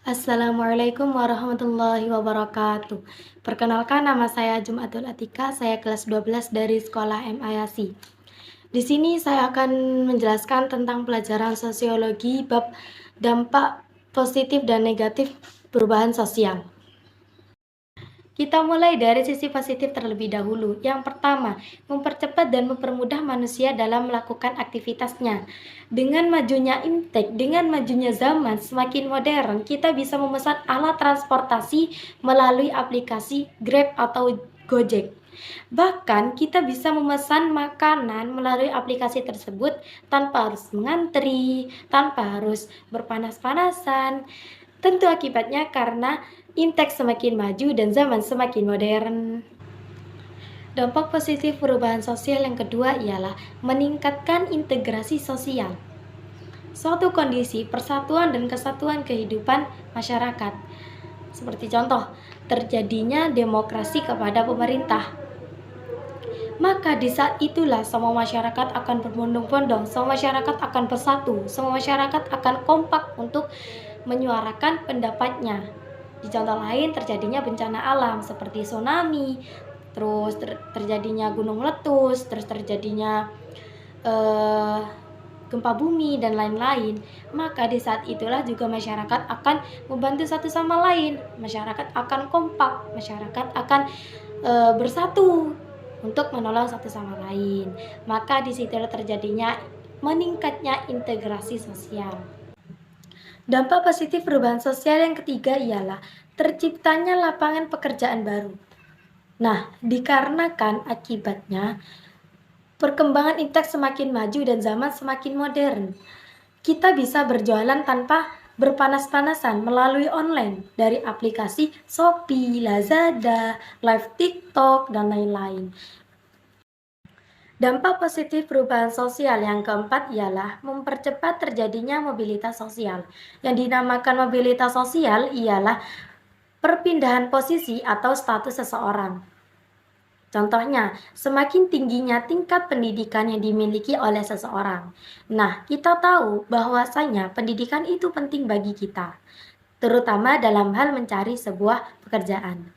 Assalamualaikum warahmatullahi wabarakatuh. Perkenalkan, nama saya Jumatul Atika, saya kelas 12 dari sekolah MA Yasi. Di sini saya akan menjelaskan tentang pelajaran sosiologi bab dampak positif dan negatif perubahan sosial. Kita mulai dari sisi positif terlebih dahulu. Yang pertama, mempercepat dan mempermudah manusia dalam melakukan aktivitasnya. Dengan majunya iptek, dengan majunya zaman semakin modern, kita bisa memesan alat transportasi melalui aplikasi Grab atau Gojek. Bahkan kita bisa memesan makanan melalui aplikasi tersebut tanpa harus mengantri, tanpa harus berpanas-panasan. Tentu akibatnya karena Intek semakin maju dan zaman semakin modern. Dampak positif perubahan sosial yang kedua ialah meningkatkan integrasi sosial. Suatu kondisi persatuan dan kesatuan kehidupan masyarakat. Seperti contoh, terjadinya demokrasi kepada pemerintah. Maka di saat itulah semua masyarakat akan berbondong-bondong, semua masyarakat akan bersatu, semua masyarakat akan kompak untuk menyuarakan pendapatnya. Di contoh lain terjadinya bencana alam seperti tsunami, terus terjadinya gunung meletus, terus terjadinya gempa bumi dan lain-lain. Maka di saat itulah juga masyarakat akan membantu satu sama lain, masyarakat akan kompak, masyarakat akan bersatu untuk menolong satu sama lain. Maka di situ terjadinya meningkatnya integrasi sosial. Dampak positif perubahan sosial yang ketiga ialah terciptanya lapangan pekerjaan baru. Nah, dikarenakan akibatnya perkembangan iptek semakin maju dan zaman semakin modern, kita bisa berjualan tanpa berpanas-panasan melalui online dari aplikasi Shopee, Lazada, Live TikTok, dan lain-lain. Dampak positif perubahan sosial yang keempat ialah mempercepat terjadinya mobilitas sosial. Yang dinamakan mobilitas sosial ialah perpindahan posisi atau status seseorang. Contohnya, semakin tingginya tingkat pendidikan yang dimiliki oleh seseorang. Nah, kita tahu bahwasanya pendidikan itu penting bagi kita, terutama dalam hal mencari sebuah pekerjaan.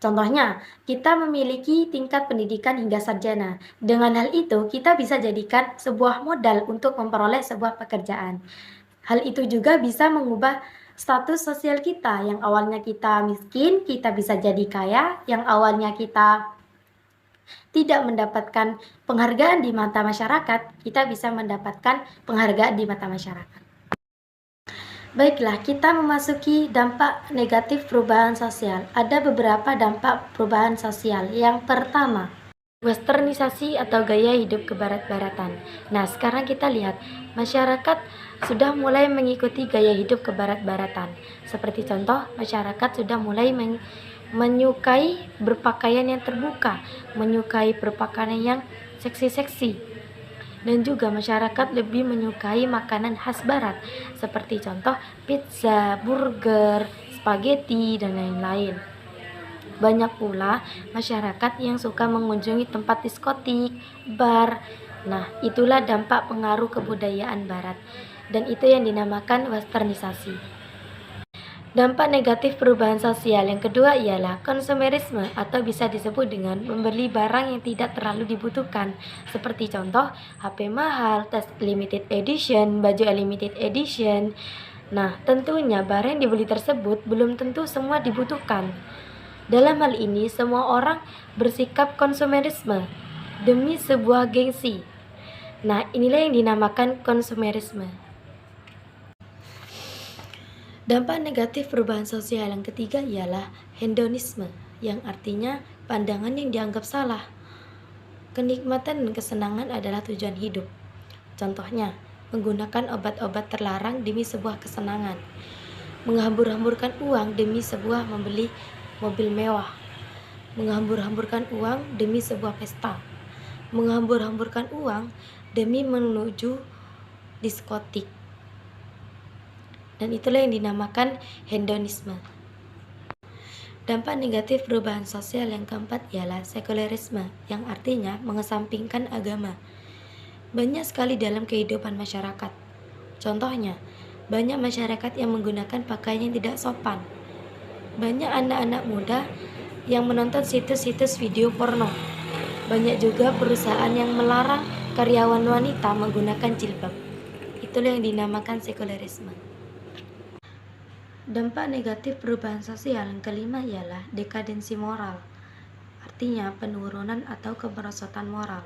Contohnya, kita memiliki tingkat pendidikan hingga sarjana. Dengan hal itu, kita bisa jadikan sebuah modal untuk memperoleh sebuah pekerjaan. Hal itu juga bisa mengubah status sosial kita. Yang awalnya kita miskin, kita bisa jadi kaya. Yang awalnya kita tidak mendapatkan penghargaan di mata masyarakat, kita bisa mendapatkan penghargaan di mata masyarakat. Baiklah, kita memasuki dampak negatif perubahan sosial. Ada beberapa dampak perubahan sosial. Yang pertama, westernisasi atau gaya hidup kebarat-baratan. Nah, sekarang kita lihat, masyarakat sudah mulai mengikuti gaya hidup kebarat-baratan. Seperti contoh, masyarakat sudah mulai menyukai berpakaian yang terbuka, menyukai berpakaian yang seksi-seksi. Dan juga masyarakat lebih menyukai makanan khas barat seperti contoh pizza, burger, spaghetti, dan lain-lain. Banyak pula masyarakat yang suka mengunjungi tempat diskotik, bar. Nah, itulah dampak pengaruh kebudayaan barat, dan itu yang dinamakan westernisasi. Dampak negatif perubahan sosial yang kedua ialah konsumerisme atau bisa disebut dengan membeli barang yang tidak terlalu dibutuhkan. Seperti contoh, HP mahal, tas limited edition, baju limited edition. Nah, tentunya barang yang dibeli tersebut belum tentu semua dibutuhkan. Dalam hal ini, semua orang bersikap konsumerisme demi sebuah gengsi. Nah, inilah yang dinamakan konsumerisme. Dampak negatif perubahan sosial yang ketiga ialah hedonisme, yang artinya pandangan yang dianggap salah. Kenikmatan dan kesenangan adalah tujuan hidup. Contohnya, menggunakan obat-obat terlarang demi sebuah kesenangan, menghambur-hamburkan uang demi sebuah membeli mobil mewah, menghambur-hamburkan uang demi sebuah pesta, menghambur-hamburkan uang demi menuju diskotik. Dan itulah yang dinamakan hedonisme. Dampak negatif perubahan sosial yang keempat ialah sekularisme, yang artinya mengesampingkan agama. Banyak sekali dalam kehidupan masyarakat. Contohnya, Banyak masyarakat yang menggunakan pakaian yang tidak sopan. Banyak anak-anak muda yang menonton situs-situs video porno. Banyak juga perusahaan yang melarang karyawan wanita menggunakan jilbab. Itulah yang dinamakan sekulerisme. Dampak negatif perubahan sosial yang kelima ialah dekadensi moral. Artinya penurunan atau kemerosotan moral.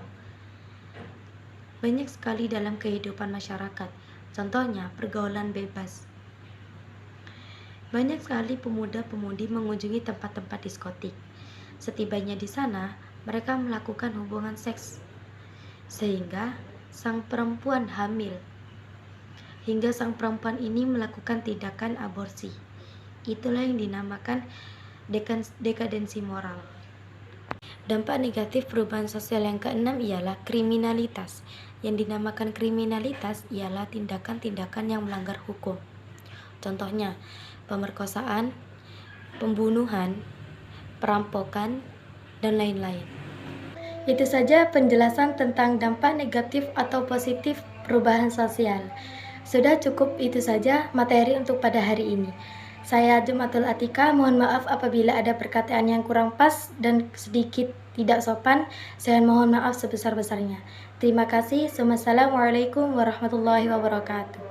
Banyak sekali dalam kehidupan masyarakat. Contohnya pergaulan bebas. Banyak sekali pemuda-pemudi mengunjungi tempat-tempat diskotik. Setibanya di sana, mereka melakukan hubungan seks, sehingga sang perempuan hamil. Hingga sang perempuan ini melakukan tindakan aborsi. Itulah yang dinamakan dekadensi moral. Dampak negatif perubahan sosial yang keenam ialah kriminalitas. Yang dinamakan kriminalitas ialah tindakan-tindakan yang melanggar hukum. Contohnya, pemerkosaan, pembunuhan, perampokan, dan lain-lain. Itu saja penjelasan tentang dampak negatif atau positif perubahan sosial. Sudah cukup itu saja materi untuk pada hari ini. Saya Jumatul Atika, mohon maaf apabila ada perkataan yang kurang pas dan sedikit tidak sopan. Saya mohon maaf sebesar-besarnya. Terima kasih. Wassalamualaikum warahmatullahi wabarakatuh.